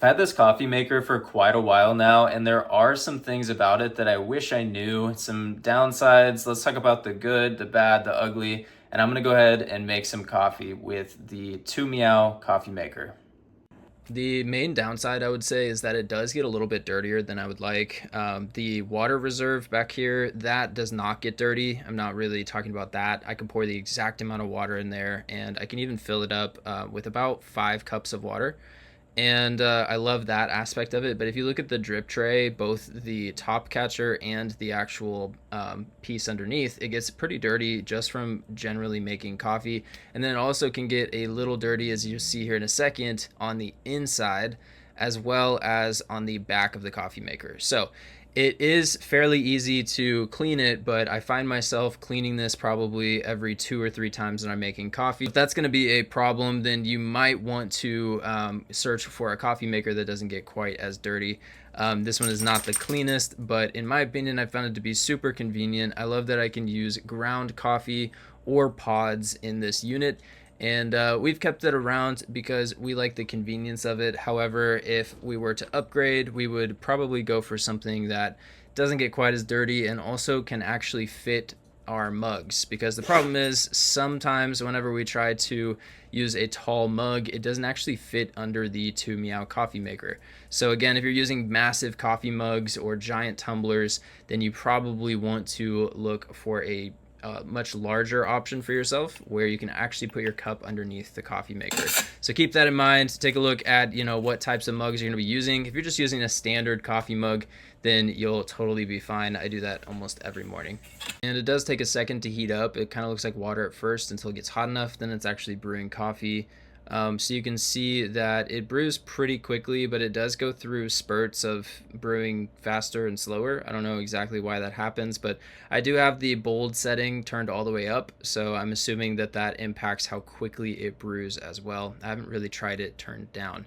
I've had this coffee maker for quite a while now, and there are some things about it that I wish I knew, some downsides. Let's talk about the good, the bad, the ugly, and I'm gonna go ahead and make some coffee with the TWOMEOW Coffee Maker. The main downside, I would say, is that it does get a little bit dirtier than I would like. The water reserve back here, that does not get dirty. I'm not really talking about that. I can pour the exact amount of water in there, and I can even fill it up with about 5 cups of water. And I love that aspect of it. But if you look at the drip tray, both the top catcher and the actual piece underneath, it gets pretty dirty just from generally making coffee. And then it also can get a little dirty, as you see here in a second, on the inside as well as on the back of the coffee maker. So it is fairly easy to clean it, but I find myself cleaning this probably every 2 or 3 times when I'm making coffee. If that's going to be a problem, then you might want to search for a coffee maker that doesn't get quite as dirty. This one is not the cleanest, but in my opinion, I found it to be super convenient. I love that I can use ground coffee or pods in this unit. And we've kept it around because we like the convenience of it. However, if we were to upgrade, we would probably go for something that doesn't get quite as dirty and also can actually fit our mugs. Because the problem is sometimes whenever we try to use a tall mug, it doesn't actually fit under the TWOMEOW coffee maker. So again, if you're using massive coffee mugs or giant tumblers, then you probably want to look for a much larger option for yourself where you can actually put your cup underneath the coffee maker. So keep that in mind. Take a look at what types of mugs you're going to be using. If you're just using a standard coffee mug, then you'll totally be fine. I do that almost every morning. And it does take a second to heat up. It kind of looks like water at first until it gets hot enough. Then it's actually brewing coffee. So you can see that it brews pretty quickly, but it does go through spurts of brewing faster and slower. I don't know exactly why that happens, but I do have the bold setting turned all the way up, so I'm assuming that that impacts how quickly it brews as well. I haven't really tried it turned down.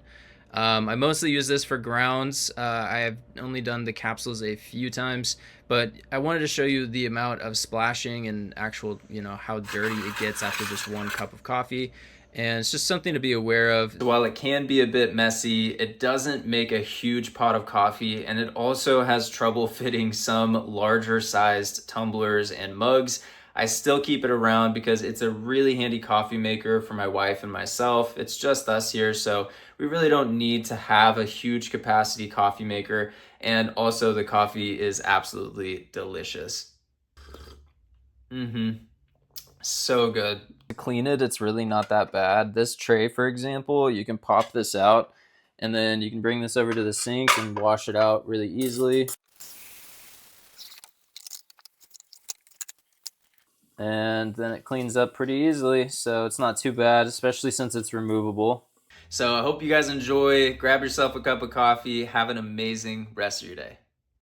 I mostly use this for grounds. I have only done the capsules a few times, but I wanted to show you the amount of splashing and actual, how dirty it gets after just 1 cup of coffee. And it's just something to be aware of. While it can be a bit messy, it doesn't make a huge pot of coffee, and it also has trouble fitting some larger sized tumblers and mugs. I still keep it around because it's a really handy coffee maker for my wife and myself. It's just us here, so we really don't need to have a huge capacity coffee maker. And also the coffee is absolutely delicious. So good. To clean it, it's really not that bad. This tray, for example, you can pop this out and then you can bring this over to the sink and wash it out really easily. And then it cleans up pretty easily, so it's not too bad, especially since it's removable. So I hope you guys enjoy. Grab yourself a cup of coffee. Have an amazing rest of your day.